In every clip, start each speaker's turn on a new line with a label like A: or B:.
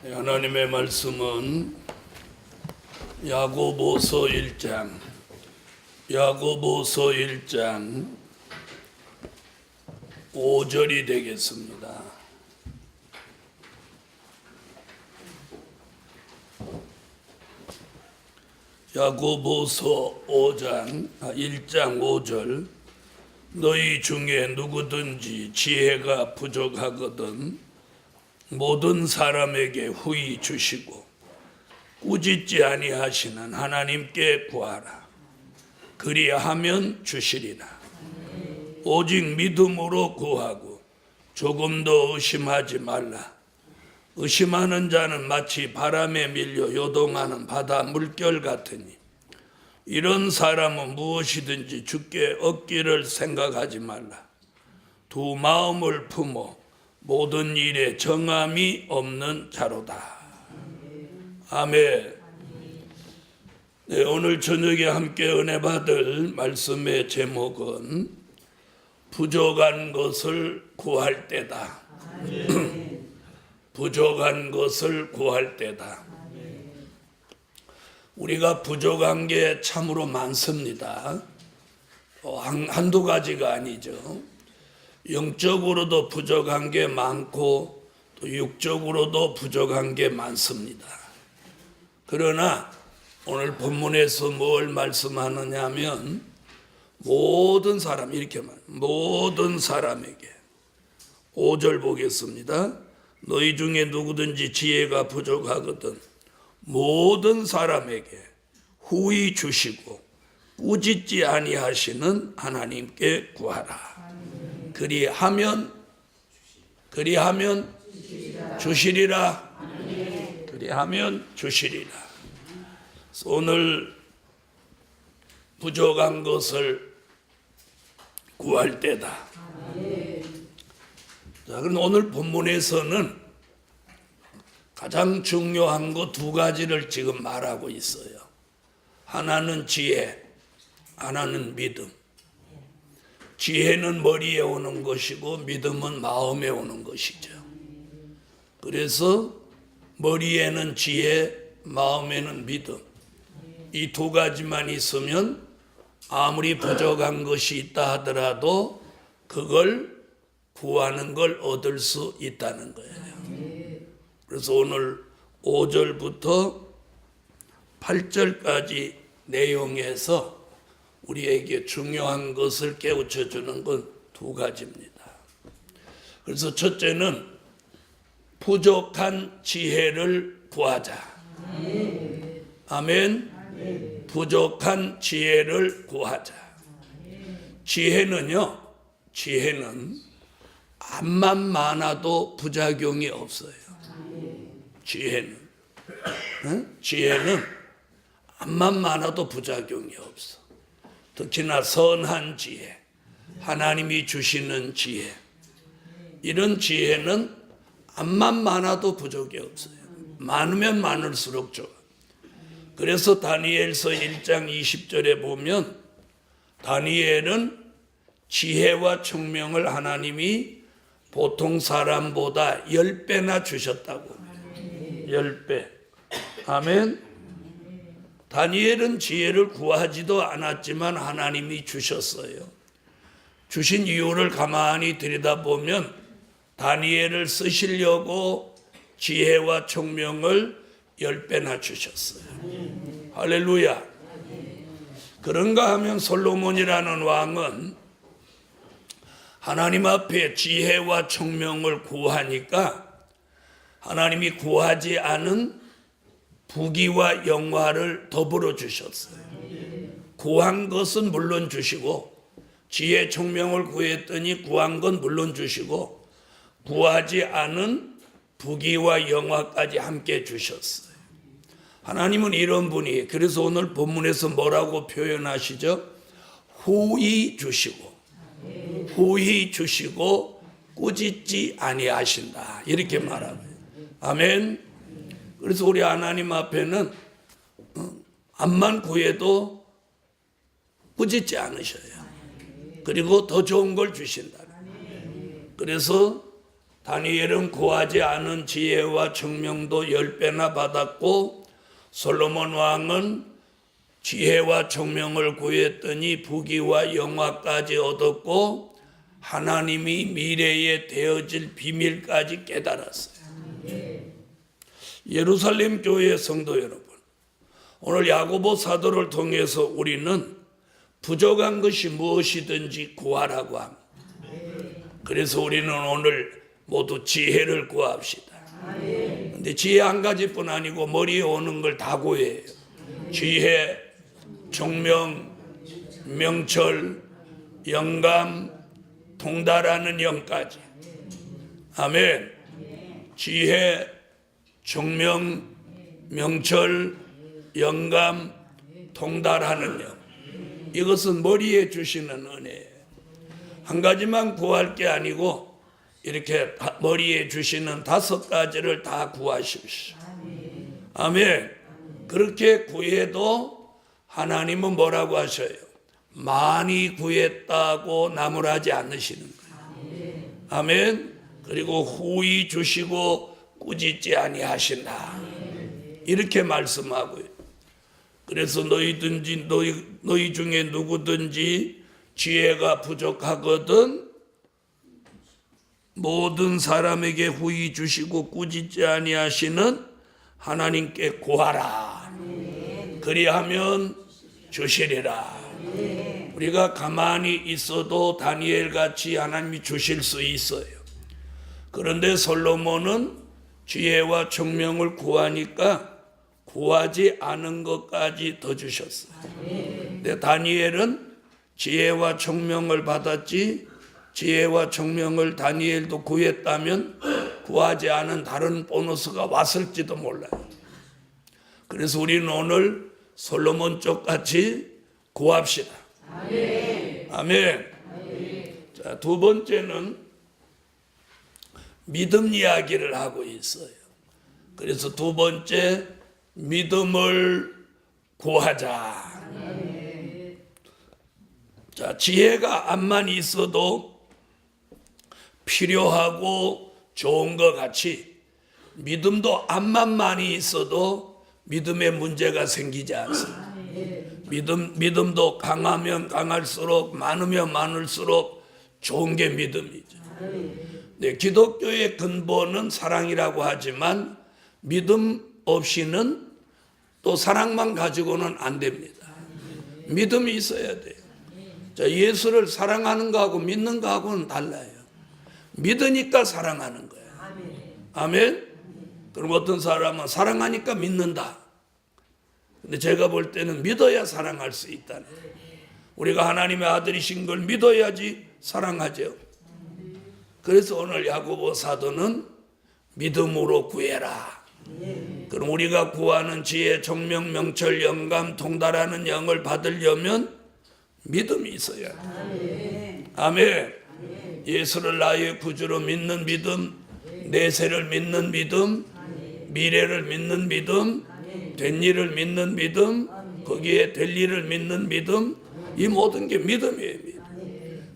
A: 하나님의 말씀은 야고보서 1장 5절이 되겠습니다. 야고보서 1장 5절. 너희 중에 누구든지 지혜가 부족하거든 모든 사람에게 후히 주시고 꾸짖지 아니하시는 하나님께 구하라. 그리하면 주시리라. 오직 믿음으로 구하고 조금도 의심하지 말라. 의심하는 자는 마치 바람에 밀려 요동하는 바다 물결 같으니 이런 사람은 무엇이든지 주께 얻기를 생각하지 말라. 두 마음을 품어 모든 일에 정함이 없는 자로다. 아멘. 네, 오늘 저녁에 함께 은혜 받을 말씀의 제목은 부족한 것을 구할 때다. 부족한 것을 구할 때다. 우리가 부족한 게 참으로 많습니다. 한두 가지가 아니죠. 영적으로도 부족한 게 많고 또 육적으로도 부족한 게 많습니다. 그러나 오늘 본문에서 뭘 말씀하느냐 하면 모든 사람, 이렇게 말, 모든 사람에게 5절 보겠습니다. 너희 중에 누구든지 지혜가 부족하거든 모든 사람에게 후히 주시고 꾸짖지 아니하시는 하나님께 구하라. 그리하면 주시리라. 그리하면 주시리라. 오늘 부족한 것을 구할 때다. 자, 그럼 오늘 본문에서는 가장 중요한 거 두 가지를 지금 말하고 있어요. 하나는 지혜, 하나는 믿음. 지혜는 머리에 오는 것이고 믿음은 마음에 오는 것이죠. 그래서 머리에는 지혜, 마음에는 믿음. 이 두 가지만 있으면 아무리 부족한 것이 있다 하더라도 그걸 구하는 걸 얻을 수 있다는 거예요. 그래서 오늘 5절부터 8절까지 내용에서 우리에게 중요한 것을 깨우쳐 주는 건 두 가지입니다. 그래서 첫째는 부족한 지혜를 구하자. 아멘. 부족한 지혜를 구하자. 지혜는 암만 많아도 부작용이 없어요. 지혜는 암만 많아도 부작용이 없어. 특히나 선한 지혜, 하나님이 주시는 지혜, 이런 지혜는 암만 많아도 부족이 없어요. 많으면 많을수록 좋아. 그래서 다니엘서 1장 20절에 보면 다니엘은 지혜와 총명을 하나님이 보통 사람보다 10배나 주셨다고. 10배. 아멘. 다니엘은 지혜를 구하지도 않았지만 하나님이 주셨어요. 주신 이유를 가만히 들여다보면 다니엘을 쓰시려고 지혜와 총명을 10배나 주셨어요. 할렐루야. 그런가 하면 솔로몬이라는 왕은 하나님 앞에 지혜와 총명을 구하니까 하나님이 구하지 않은 부귀와 영화를 더불어 주셨어요. 구한 것은 물론 주시고 지혜 총명을 구했더니 구한 건 물론 주시고 구하지 않은 부귀와 영화까지 함께 주셨어요. 하나님은 이런 분이, 그래서 오늘 본문에서 뭐라고 표현하시죠? 후히 주시고 꾸짖지 아니하신다, 이렇게 말하고요. 아멘. 그래서 우리 하나님 앞에는 암만 구해도 꾸짖지 않으셔요. 그리고 더 좋은 걸 주신다. 그래서 다니엘은 구하지 않은 지혜와 청명도 10배나 받았고 솔로몬 왕은 지혜와 청명을 구했더니 부귀와 영화까지 얻었고 하나님이 미래에 되어질 비밀까지 깨달았어요. 예루살렘 교회 성도 여러분, 오늘 야고보 사도를 통해서 우리는 부족한 것이 무엇이든지 구하라고 합니다. 그래서 우리는 오늘 모두 지혜를 구합시다. 근데 지혜 한 가지뿐 아니고 머리에 오는 걸 다 구해요. 지혜, 총명, 명철, 영감, 통달하는 영까지. 아멘. 지혜, 총명, 명철, 영감, 통달하는 영. 이것은 머리에 주시는 은혜예요. 한 가지만 구할 게 아니고 이렇게 머리에 주시는 5가지를 다 구하십시오. 아멘. 그렇게 구해도 하나님은 뭐라고 하셔요? 많이 구했다고 나무라지 않으시는 거예요. 아멘. 그리고 후히 주시고 꾸짖지 아니하신다. 이렇게 말씀하고요. 그래서 너희 중에 누구든지 지혜가 부족하거든 모든 사람에게 후히 주시고 꾸짖지 아니하시는 하나님께 구하라. 그리하면 주시리라. 우리가 가만히 있어도 다니엘 같이 하나님이 주실 수 있어요. 그런데 솔로몬은 지혜와 총명을 구하니까 구하지 않은 것까지 더 주셨어요. 근데 다니엘은 지혜와 총명을 받았지, 지혜와 총명을 다니엘도 구했다면 구하지 않은 다른 보너스가 왔을지도 몰라요. 그래서 우리는 오늘 솔로몬 쪽같이 구합시다. 아멘. 아멘. 자, 두 번째는 믿음 이야기를 하고 있어요. 그래서 두 번째, 믿음을 구하자. 자, 지혜가 암만 있어도 필요하고 좋은 것 같이 믿음도 암만 많이 있어도 믿음에 문제가 생기지 않습니다. 믿음도 강하면 강할수록 많으면 많을수록 좋은 게 믿음이죠. 네, 기독교의 근본은 사랑이라고 하지만 믿음 없이는 또 사랑만 가지고는 안 됩니다. 믿음이 있어야 돼요. 자, 예수를 사랑하는 거하고 믿는 거하고는 달라요. 믿으니까 사랑하는 거예요. 아멘. 그럼 어떤 사람은 사랑하니까 믿는다. 근데 제가 볼 때는 믿어야 사랑할 수 있다는 거예요. 우리가 하나님의 아들이신 걸 믿어야지 사랑하죠. 그래서 오늘 야고보 사도는 믿음으로 구해라. 그럼 우리가 구하는 지혜, 총명, 명철, 영감, 통달하는 영을 받으려면 믿음이 있어야 돼. 아멘. 예수를 나의 구주로 믿는 믿음, 내세를 믿는 믿음, 미래를 믿는 믿음, 된 일을 믿는 믿음, 거기에 될 일을 믿는 믿음, 이 모든 게 믿음이에요.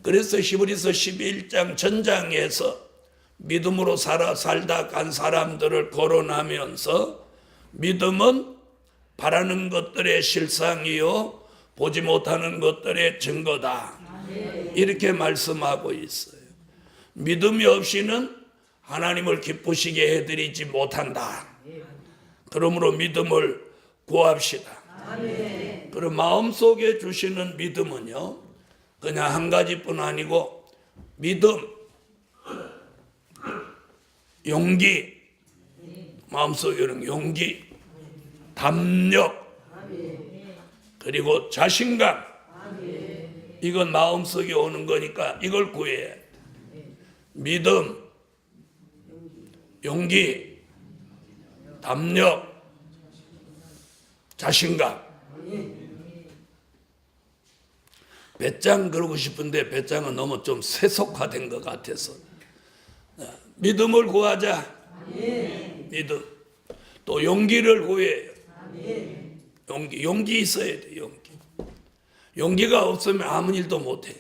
A: 그래서 히브리서 11장 전장에서 믿음으로 살다 간 사람들을 거론하면서 믿음은 바라는 것들의 실상이요 보지 못하는 것들의 증거다. 이렇게 말씀하고 있어요. 믿음이 없이는 하나님을 기쁘시게 해드리지 못한다. 그러므로 믿음을 구합시다. 그럼 마음속에 주시는 믿음은요, 그냥 한 가지뿐 아니고 믿음, 용기, 마음속에는 용기, 담력, 그리고 자신감, 이건 마음속에 오는 거니까 이걸 구해야 돼. 믿음, 용기, 담력, 자신감. 배짱 그러고 싶은데 배짱은 너무 좀 세속화된 것 같아서 믿음을 구하자. 믿음. 또 용기를 구해요. 용기 있어야 돼. 용기가 없으면 아무 일도 못해요.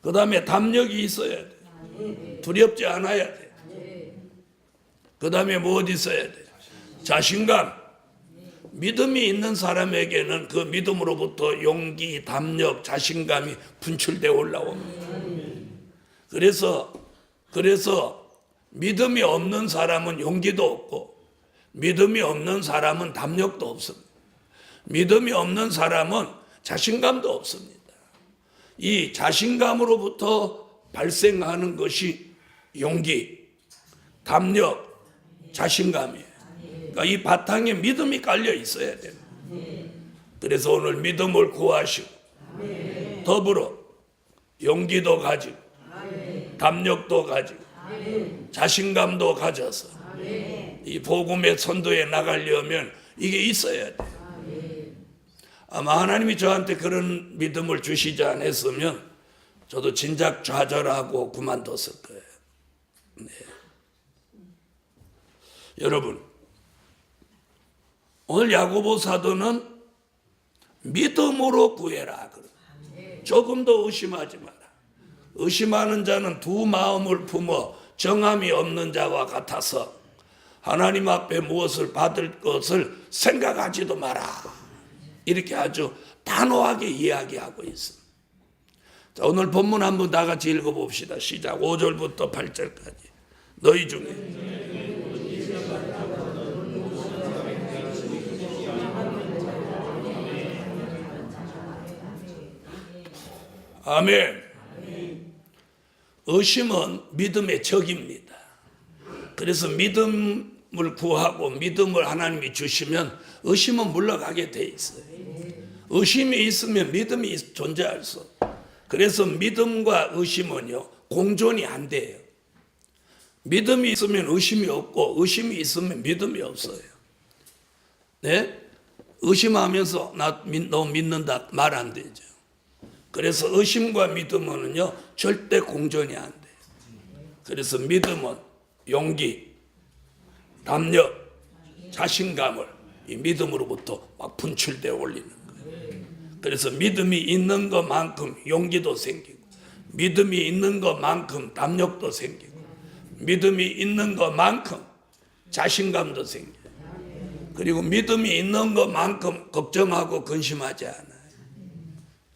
A: 그 다음에 담력이 있어야 돼. 두렵지 않아야 돼. 그 다음에 뭐 어디 있어야 돼? 자신감. 믿음이 있는 사람에게는 그 믿음으로부터 용기, 담력, 자신감이 분출되어 올라옵니다. 그래서 믿음이 없는 사람은 용기도 없고, 믿음이 없는 사람은 담력도 없습니다. 믿음이 없는 사람은 자신감도 없습니다. 이 자신감으로부터 발생하는 것이 용기, 담력, 자신감이에요. 그러니까 이 바탕에 믿음이 깔려 있어야 돼요. 그래서 오늘 믿음을 구하시고 더불어 용기도 가지고 담력도 가지고 자신감도 가져서 이 복음의 선도에 나가려면 이게 있어야 돼요. 아마 하나님이 저한테 그런 믿음을 주시지 않았으면 저도 진작 좌절하고 그만뒀을 거예요. 네. 여러분, 오늘 야고보 사도는 믿음으로 구해라. 조금도 의심하지 마라. 의심하는 자는 두 마음을 품어 정함이 없는 자와 같아서 하나님 앞에 무엇을 받을 것을 생각하지도 마라. 이렇게 아주 단호하게 이야기하고 있습니다. 자, 오늘 본문 한번 다 같이 읽어봅시다. 시작. 5절부터 8절까지. 너희 중에 아멘. 의심은 믿음의 적입니다. 그래서 믿음을 구하고 믿음을 하나님이 주시면 의심은 물러가게 돼 있어요. 의심이 있으면 믿음이 존재할 수 없어요. 그래서 믿음과 의심은요, 공존이 안 돼요. 믿음이 있으면 의심이 없고 의심이 있으면 믿음이 없어요. 네? 의심하면서 너 믿는다 말 안 되죠. 그래서 의심과 믿음은요 절대 공존이 안 돼요. 그래서 믿음은 용기, 담력, 자신감을 이 믿음으로부터 막 분출되어 올리는 거예요. 그래서 믿음이 있는 것만큼 용기도 생기고, 믿음이 있는 것만큼 담력도 생기고, 믿음이 있는 것만큼 자신감도 생겨요. 그리고 믿음이 있는 것만큼 걱정하고 근심하지 않아요.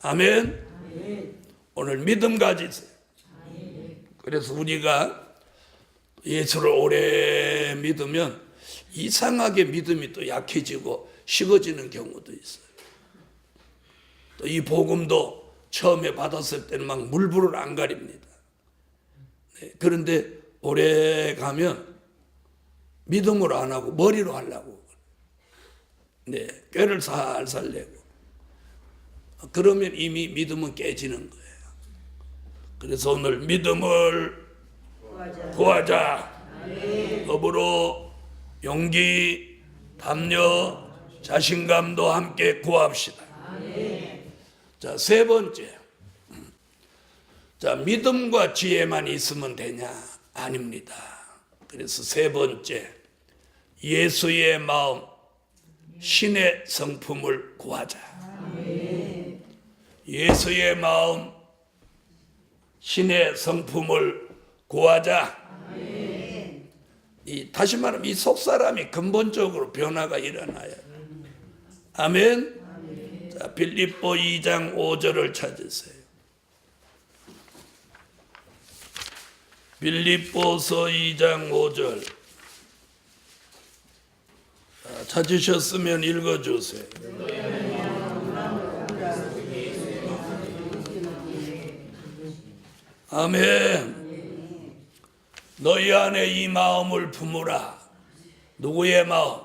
A: 아멘. 오늘 믿음 가지세요. 그래서 우리가 예수를 오래 믿으면 이상하게 믿음이 또 약해지고 식어지는 경우도 있어요. 또 이 복음도 처음에 받았을 때는 막 물불을 안 가립니다. 네, 그런데 오래 가면 믿음으로 안 하고 머리로 하려고. 네, 꾀를 살살 내고. 그러면 이미 믿음은 깨지는 거예요. 그래서 오늘 믿음을 구하자. 더불어 용기, 담력, 자신감도 함께 구합시다. 자, 세 번째. 자, 믿음과 지혜만 있으면 되냐? 아닙니다. 그래서 세 번째, 예수의 마음, 신의 성품을 구하자. 예수의 마음, 신의 성품을 구하자. 다시 말하면 이 속사람이 근본적으로 변화가 일어나요. 아멘. 자, 빌립보 2장 5절을 찾으세요. 빌립보서 2장 5절. 찾으셨으면 읽어주세요. 아멘. 너희 안에 이 마음을 품으라. 누구의 마음?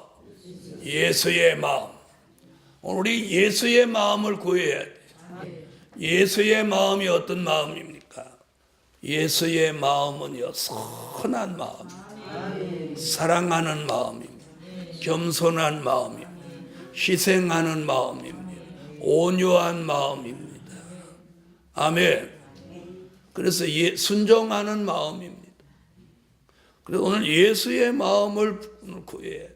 A: 예수의 마음. 우리 예수의 마음을 구해야 돼. 예수의 마음이 어떤 마음입니까? 예수의 마음은요, 선한 마음, 사랑하는 마음입니다. 겸손한 마음입니다. 희생하는 마음입니다. 온유한 마음입니다. 아멘. 그래서 순종하는 마음입니다. 그래서 오늘 예수의 마음을 구해야 돼.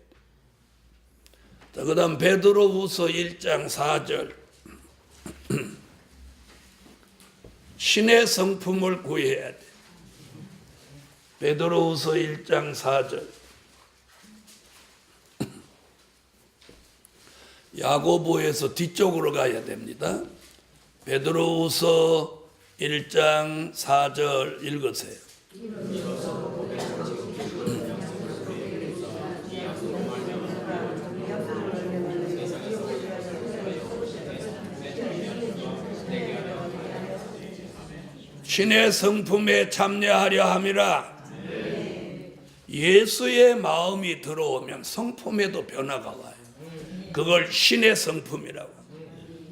A: 자, 그 다음 베드로후서 1장 4절. 신의 성품을 구해야 돼. 베드로후서 1장 4절. 야고보에서 뒤쪽으로 가야 됩니다. 베드로후서 1장 4절 읽으세요. 신의 성품에 참여하려 함이라. 예수의 마음이 들어오면 성품에도 변화가 와요. 그걸 신의 성품이라고.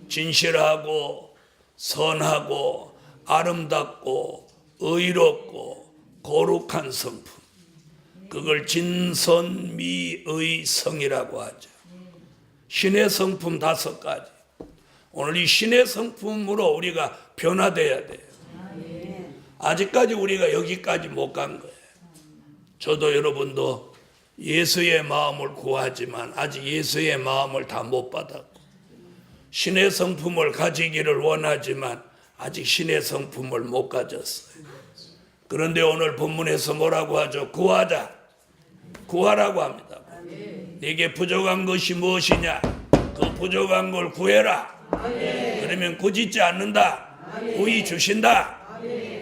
A: 진실하고 선하고 아름답고 의롭고 거룩한 성품. 그걸 진선미의 성이라고 하죠. 신의 성품 5가지. 오늘 이 신의 성품으로 우리가 변화돼야 돼요. 아직까지 우리가 여기까지 못 간 거예요. 저도 여러분도 예수의 마음을 구하지만 아직 예수의 마음을 다 못 받았고, 신의 성품을 가지기를 원하지만 아직 신의 성품을 못 가졌어요. 그런데 오늘 본문에서 뭐라고 하죠? 구하자. 구하라고 합니다. 네게 부족한 것이 무엇이냐? 그 부족한 걸 구해라. 그러면 꾸짖지 않는다. 구히 주신다.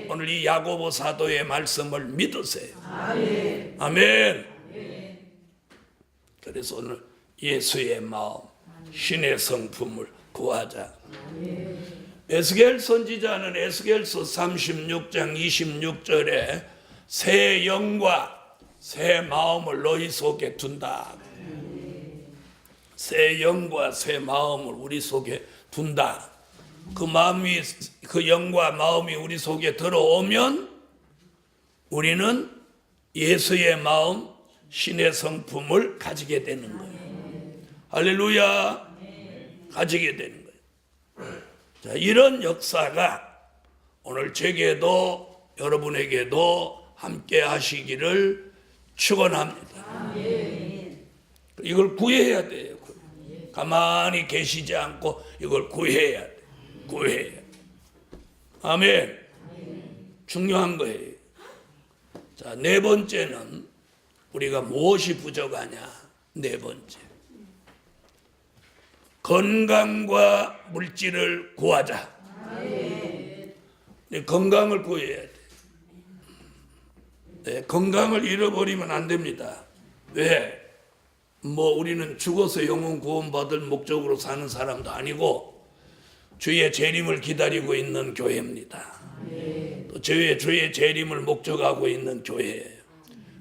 A: 오늘 이 야고보 사도의 말씀을 믿으세요. 아멘. 그래서 오늘 예수의 마음, 신의 성품을 구하자. 에스겔 선지자는 에스겔서 36장 26절에 새 영과 새 마음을 너희 속에 둔다. 새 영과 새 마음을 우리 속에 둔다. 그 마음이, 그 영과 마음이 우리 속에 들어오면 우리는 예수의 마음, 신의 성품을 가지게 되는 거예요. 할렐루야. 가지게 되는 거예요. 자, 이런 역사가 오늘 제게도 여러분에게도 함께 하시기를 축원합니다. 이걸 구해야 돼요. 가만히 계시지 않고 이걸 구해야 돼. 구해야. 아멘. 중요한 거예요. 자, 4번째는 우리가 무엇이 부족하냐? 4번째. 건강과 물질을 구하자. 건강을 구해야 돼. 네, 건강을 잃어버리면 안 됩니다. 왜? 우리는 죽어서 영혼 구원받을 목적으로 사는 사람도 아니고 주의 재림을 기다리고 있는 교회입니다. 또 주의 재림을 목적하고 있는 교회예요.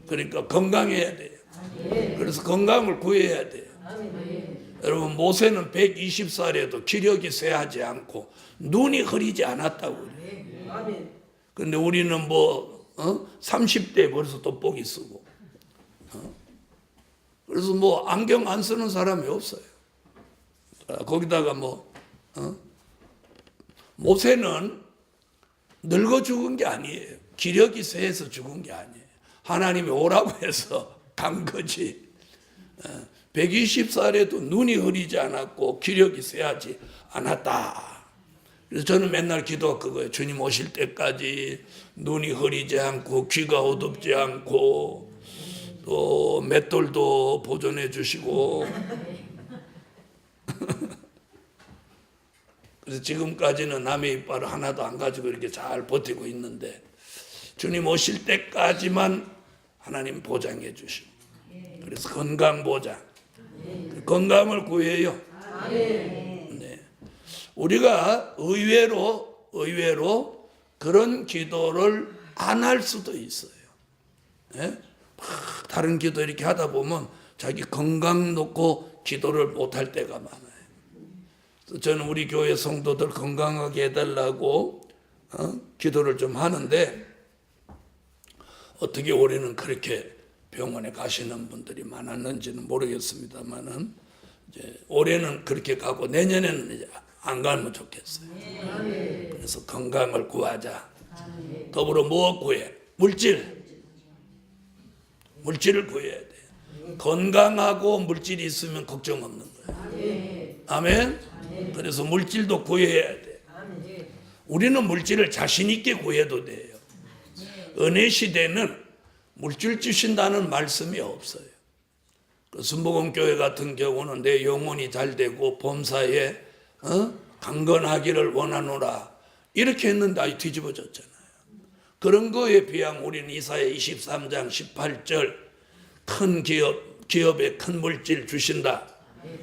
A: 그러니까 건강해야 돼요. 그래서 건강을 구해야 돼요. 여러분, 모세는 120살에도 기력이 쇠하지 않고 눈이 흐리지 않았다고 그래요. 그런데 우리는 30대에 벌써 돋보기 쓰고, 그래서 안경 안 쓰는 사람이 없어요. 거기다가 모세는 늙어 죽은 게 아니에요. 기력이 쇠해서 죽은 게 아니에요. 하나님이 오라고 해서 간 거지. 120살에도 눈이 흐리지 않았고 기력이 쇠하지 않았다. 그래서 저는 맨날 기도가 그거예요. 주님 오실 때까지 눈이 흐리지 않고 귀가 어둡지 않고 또 맷돌도 보존해 주시고 그래서 지금까지는 남의 이빨을 하나도 안 가지고 이렇게 잘 버티고 있는데 주님 오실 때까지만 하나님 보장해 주시고, 그래서 건강 보장, 건강을 구해요. 네. 우리가 의외로 그런 기도를 안 할 수도 있어요. 네? 다른 기도 이렇게 하다 보면 자기 건강 놓고 기도를 못 할 때가 많아요. 저는 우리 교회 성도들 건강하게 해달라고 기도를 좀 하는데, 어떻게 올해는 그렇게 병원에 가시는 분들이 많았는지는 모르겠습니다만은 이제 올해는 그렇게 가고 내년에는 이제 안 가면 좋겠어요. 그래서 건강을 구하자. 더불어 무엇 구해? 물질을 구해야 돼. 건강하고 물질이 있으면 걱정 없는 거예요. 아멘. 그래서 물질도 구해야 돼. 우리는 물질을 자신 있게 구해도 돼요. 은혜 시대는 물질 주신다는 말씀이 없어요. 그 순복음교회 같은 경우는 내 영혼이 잘 되고 범사에 강건하기를 원하노라 이렇게 했는데 아주 뒤집어졌잖아요. 그런 거에 비하면 우리는 이사야 23장 18절 큰 기업에 큰 물질 주신다.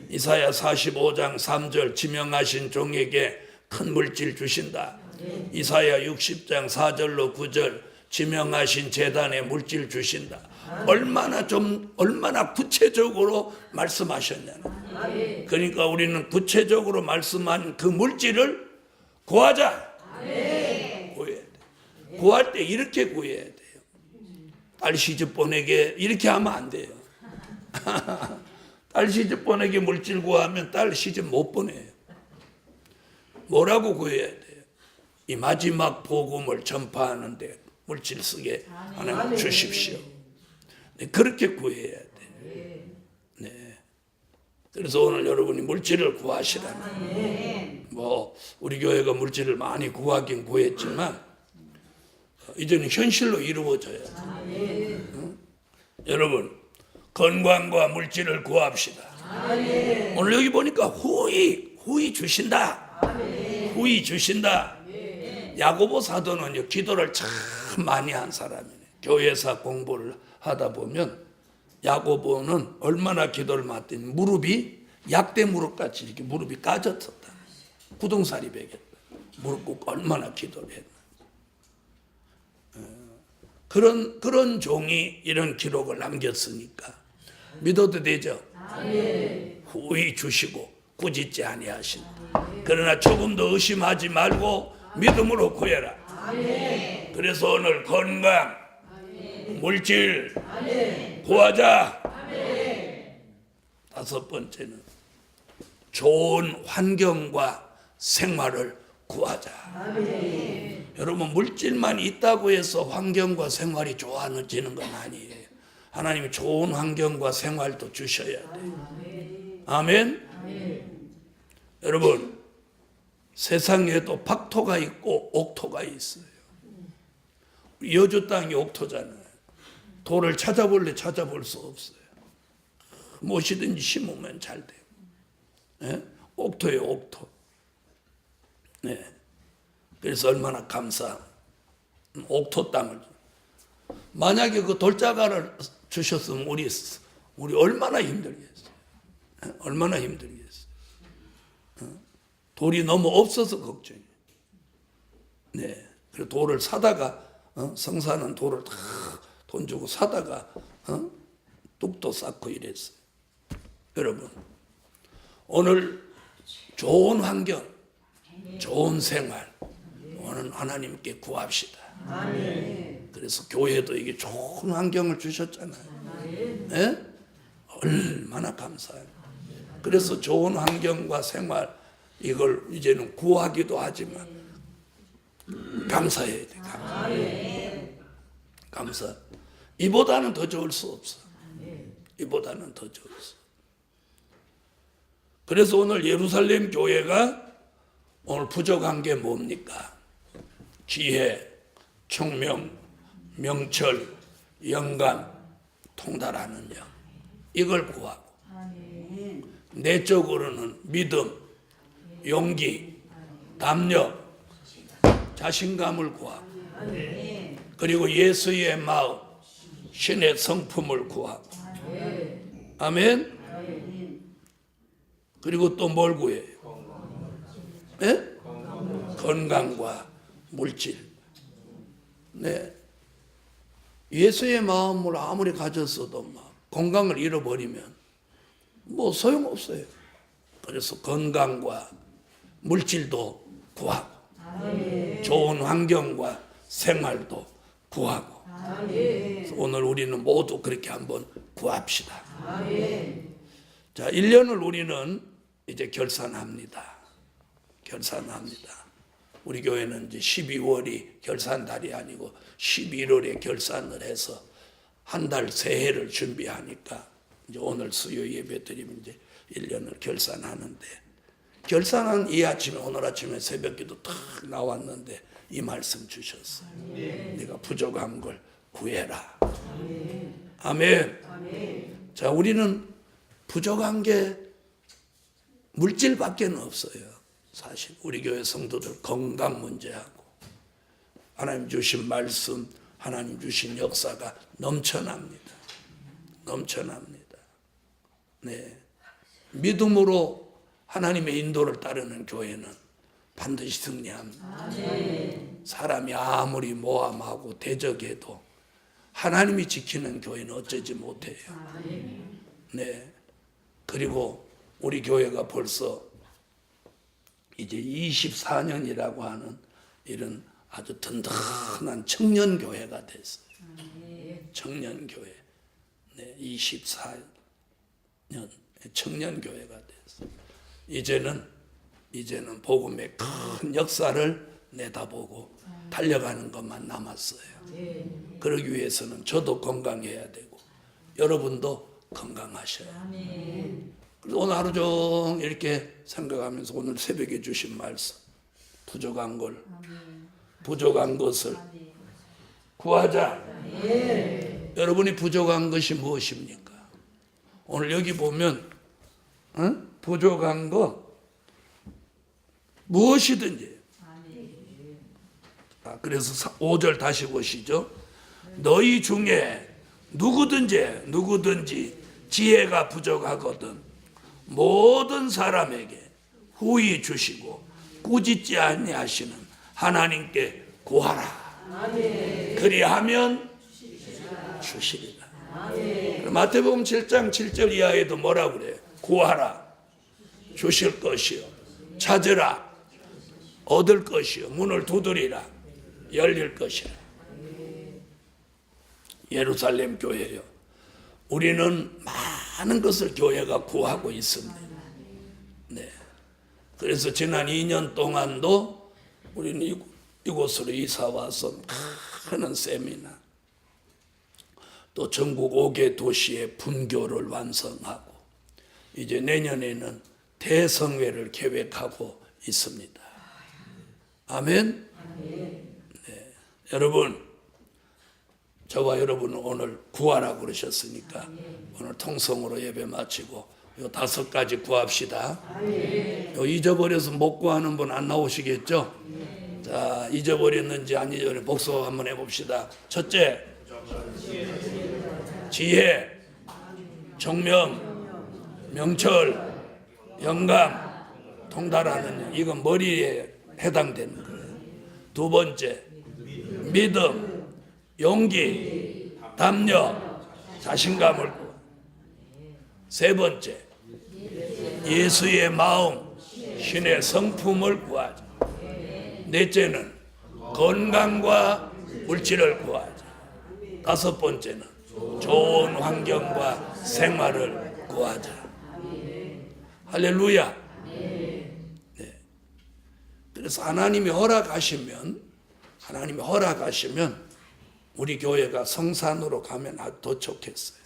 A: 이사야 45장 3절 지명하신 종에게 큰 물질 주신다. 이사야 60장 4절로 9절 지명하신 재단에 물질 주신다. 얼마나 구체적으로 말씀하셨냐는. 그러니까 우리는 구체적으로 말씀한 그 물질을 구하자. 구해야 돼. 구할 때 이렇게 구해야 돼요. 딸 시집 보내게 이렇게 하면 안 돼요. 딸 시집 보내게 물질 구하면 딸 시집 못 보내요. 뭐라고 구해야 돼요? 이 마지막 복음을 전파하는데 물질 쓰게 하나님 주십시오. 네, 그렇게 구해야 돼요. 네. 그래서 오늘 여러분이 물질을 구하시라면 우리 교회가 물질을 많이 구하긴 구했지만 이제는 현실로 이루어져야 돼요. 여러분 건강과 물질을 구합시다. 오늘 여기 보니까 후히 주신다. 후히 주신다. 야고보 사도는 기도를 참 많이 한 사람이네. 교회사 공부를 하다 보면 야고보는 얼마나 기도를 많더니 무릎이 약대 무릎같이 이렇게 무릎이 까졌었다. 구동살이 베겠다. 무릎 꿇고 얼마나 기도를 했나. 그런 종이 이런 기록을 남겼으니까 믿어도 되죠. 후히 주시고 꾸짖지 아니하신다. 그러나 조금 더 의심하지 말고 믿음으로 구해라. 그래서 오늘 건강, 물질 구하자. 다섯 번째는 좋은 환경과 생활을 구하자. 여러분 물질만 있다고 해서 환경과 생활이 좋아지는 건 아니에요. 하나님이 좋은 환경과 생활도 주셔야 돼요. 아멘. 여러분 세상에도 박토가 있고 옥토가 있어요. 여주 땅이 옥토잖아요. 돌을 찾아볼 수 없어요. 무엇이든지 심으면 잘 돼요. 네? 옥토예요, 옥토. 네. 그래서 얼마나 옥토 땅을. 만약에 그 돌자가를 주셨으면 우리 얼마나 힘들겠어요. 얼마나 힘들겠어요. 돌이 너무 없어서 걱정이에요. 네. 그래서 돌을 사다가 성사는 돌을 다 돈 주고 사다가 뚝도 쌓고 이랬어요. 여러분 오늘 좋은 환경, 좋은 생활 오늘 하나님께 구합시다. 그래서 교회도 이게 좋은 환경을 주셨잖아요. 네? 얼마나 감사해요. 그래서 좋은 환경과 생활 이걸 이제는 구하기도 하지만 감사해야 돼. 감사. 이보다는 더 좋을 수 없어. 이보다는 더 좋을 수. 그래서 오늘 예루살렘 교회가 오늘 부족한 게 뭡니까? 지혜, 총명, 명철, 영감, 통달하는 영. 이걸 구하고 내적으로는 믿음, 용기, 담력, 자신감을 구하고 그리고 예수의 마음, 신의 성품을 구하고 아멘. 그리고 또 뭘 구해요? 네? 건강과 물질. 네. 예수의 마음을 아무리 가졌어도 건강을 잃어버리면 소용없어요. 그래서 건강과 물질도 구하고 좋은 환경과 생활도 구하고 오늘 우리는 모두 그렇게 한번 구합시다. 자, 1년을 우리는 이제 결산합니다. 우리 교회는 이제 12월이 결산달이 아니고 11월에 결산을 해서 한 달 새해를 준비하니까 이제 오늘 수요 예배 드리면 이제 1년을 결산하는데 결산한 오늘 아침에 새벽기도 탁 나왔는데 이 말씀 주셨어요. 내가 부족한 걸 구해라. 아멘. 자, 우리는 부족한 게 물질밖에 없어요. 사실 우리 교회 성도들 건강 문제하고 하나님 주신 말씀, 하나님 주신 역사가 넘쳐납니다. 넘쳐납니다. 네. 믿음으로 하나님의 인도를 따르는 교회는 반드시 승리합니다. 아멘. 사람이 아무리 모함하고 대적해도 하나님이 지키는 교회는 어쩌지 못해요. 네. 그리고 우리 교회가 벌써 이제 24년이라고 하는 이런 아주 든든한 청년교회가 됐어요. 청년교회. 네, 24년 청년교회가 됐어요. 이제는 복음의 큰 역사를 내다보고 달려가는 것만 남았어요. 그러기 위해서는 저도 건강해야 되고 여러분도 건강하셔야 돼요. 오늘 하루 종일 이렇게 생각하면서 오늘 새벽에 주신 말씀, 부족한 것을 구하자. 여러분이 부족한 것이 무엇입니까? 오늘 여기 보면 부족한 거 무엇이든지. 그래서 5절 다시 보시죠. 너희 중에 누구든지 지혜가 부족하거든 모든 사람에게 후히 주시고 꾸짖지 아니하시는 하나님께 구하라. 그리하면 주시리라. 마태복음 7장 7절 이하에도 뭐라고 그래요? 구하라. 주실 것이요. 찾으라. 얻을 것이요. 문을 두드리라. 열릴 것이라. 예루살렘 교회요. 우리는 많은 것을 교회가 구하고 있습니다. 네. 그래서 지난 2년 동안도 우리는 이곳으로 이사 와서 큰 세미나, 또 전국 5개 도시의 분교를 완성하고 이제 내년에는 대성회를 계획하고 있습니다. 아멘. 네. 여러분, 저와 여러분은 오늘 구하라 그러셨으니까 오늘 통성으로 예배 마치고 요 5가지 구합시다. 요 잊어버려서 못 구하는 분 안 나오시겠죠? 자, 잊어버렸는지 안 잊어버렸는지 복습 한번 해봅시다. 첫째, 지혜, 정명, 명철, 영감, 통달하는, 이건 머리에 해당되는 거예요. 두 번째, 믿음, 용기, 담력, 자신감을 구하. 세 번째, 예수의 마음, 신의 성품을 구하자. 넷째는 건강과 물질을 구하자. 다섯 번째는 좋은 환경과 생활을 구하자. 할렐루야. 네. 그래서 하나님이 허락하시면 우리 교회가 성산으로 가면 더 좋겠어요.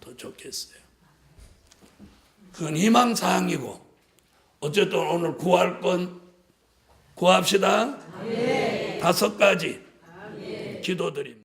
A: 더 좋겠어요. 그건 희망사항이고, 어쨌든 오늘 구할 건 구합시다. 5가지 기도드립니다.